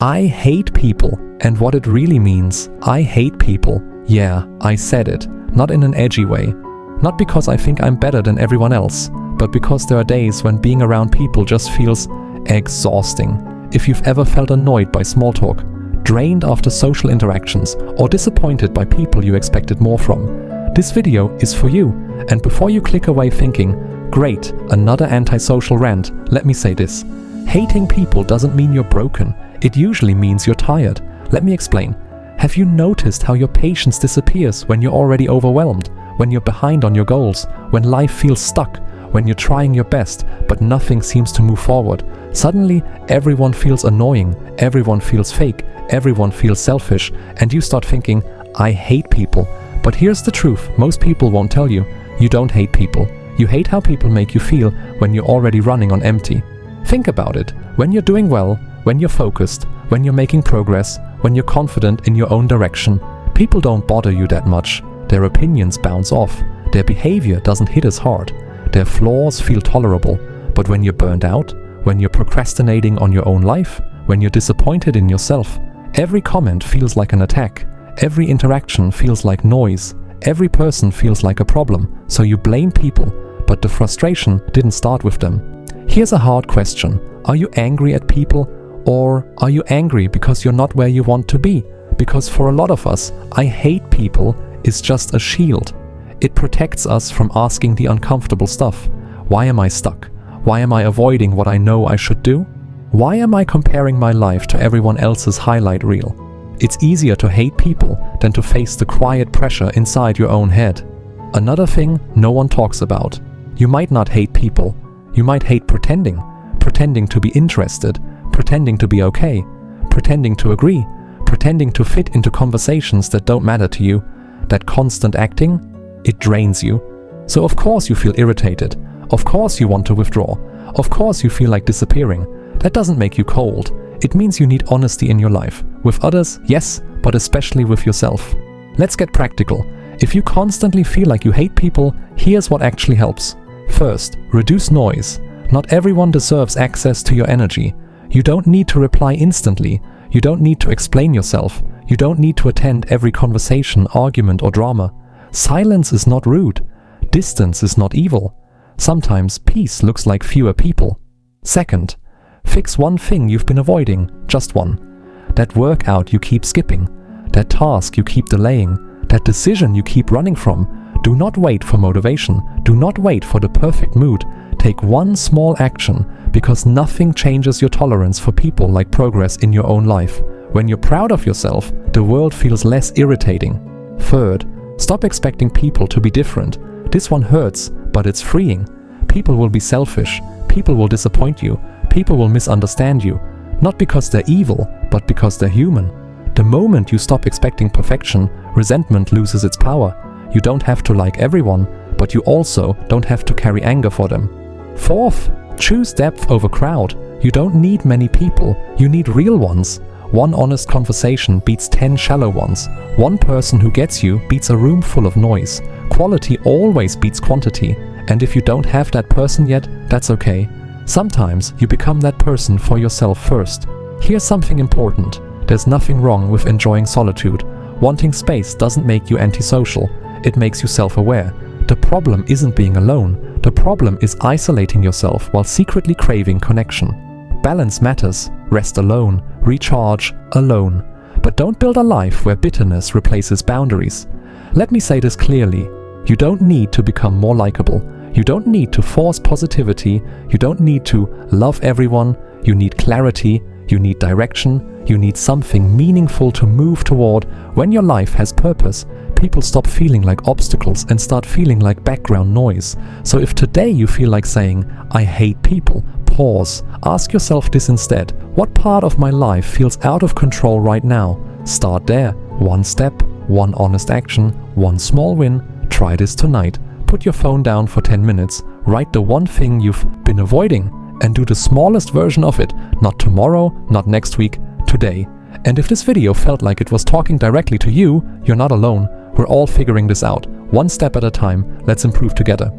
I hate people, and what it really means, I hate people. Yeah, I said it, not in an edgy way. Not because I think I'm better than everyone else, but because there are days when being around people just feels exhausting. If you've ever felt annoyed by small talk, drained after social interactions, or disappointed by people you expected more from, this video is for you. And before you click away thinking, great, another antisocial rant, let me say this. Hating people doesn't mean you're broken. It usually means you're tired. Let me explain. Have you noticed how your patience disappears when you're already overwhelmed? When you're behind on your goals? When life feels stuck? When you're trying your best, but nothing seems to move forward? Suddenly, everyone feels annoying, everyone feels fake, everyone feels selfish, and you start thinking, I hate people. But here's the truth, most people won't tell you. You don't hate people. You hate how people make you feel when you're already running on empty. Think about it. When you're doing well, when you're focused, when you're making progress, when you're confident in your own direction, people don't bother you that much. Their opinions bounce off. Their behavior doesn't hit as hard. Their flaws feel tolerable. But when you're burned out, when you're procrastinating on your own life, when you're disappointed in yourself, every comment feels like an attack. Every interaction feels like noise. Every person feels like a problem. So you blame people, but the frustration didn't start with them. Here's a hard question. Are you angry at people, or are you angry because you're not where you want to be? Because for a lot of us, I hate people is just a shield. It protects us from asking the uncomfortable stuff. Why am I stuck? Why am I avoiding what I know I should do? Why am I comparing my life to everyone else's highlight reel? It's easier to hate people than to face the quiet pressure inside your own head. Another thing no one talks about. You might not hate people. You might hate pretending. Pretending to be interested. Pretending to be okay. Pretending to agree. Pretending to fit into conversations that don't matter to you. That constant acting, it drains you. So of course you feel irritated. Of course you want to withdraw. Of course you feel like disappearing. That doesn't make you cold. It means you need honesty in your life. With others, yes, but especially with yourself. Let's get practical. If you constantly feel like you hate people, here's what actually helps. First, reduce noise. Not everyone deserves access to your energy. You don't need to reply instantly. You don't need to explain yourself. You don't need to attend every conversation, argument, or drama. Silence is not rude. Distance is not evil. Sometimes peace looks like fewer people. Second, fix one thing you've been avoiding, just one. That workout you keep skipping, that task you keep delaying, that decision you keep running from. Do not wait for motivation. Do not wait for the perfect mood. Take one small action, because nothing changes your tolerance for people like progress in your own life. When you're proud of yourself, the world feels less irritating. Third, stop expecting people to be different. This one hurts, but it's freeing. People will be selfish. People will disappoint you. People will misunderstand you. Not because they're evil, but because they're human. The moment you stop expecting perfection, resentment loses its power. You don't have to like everyone, but you also don't have to carry anger for them. Fourth, choose depth over crowd. You don't need many people. You need real ones. One honest conversation beats 10 shallow ones. One person who gets you beats a room full of noise. Quality always beats quantity. And if you don't have that person yet, that's okay. Sometimes you become that person for yourself first. Here's something important. There's nothing wrong with enjoying solitude. Wanting space doesn't make you antisocial. It makes you self-aware. The problem isn't being alone. The problem is isolating yourself while secretly craving connection. Balance matters. Rest alone. Recharge alone. But don't build a life where bitterness replaces boundaries. Let me say this clearly. You don't need to become more likable. You don't need to force positivity. You don't need to love everyone. You need clarity. You need direction. You need something meaningful to move toward. When your life has purpose, people stop feeling like obstacles and start feeling like background noise. So if today you feel like saying, I hate people, pause. Ask yourself this instead. What part of my life feels out of control right now? Start there. One step, one honest action, one small win. Try this tonight. Put your phone down for 10 minutes. Write the one thing you've been avoiding and do the smallest version of it. Not tomorrow, not next week, today. And if this video felt like it was talking directly to you, you're not alone. We're all figuring this out. One step at a time. Let's improve together.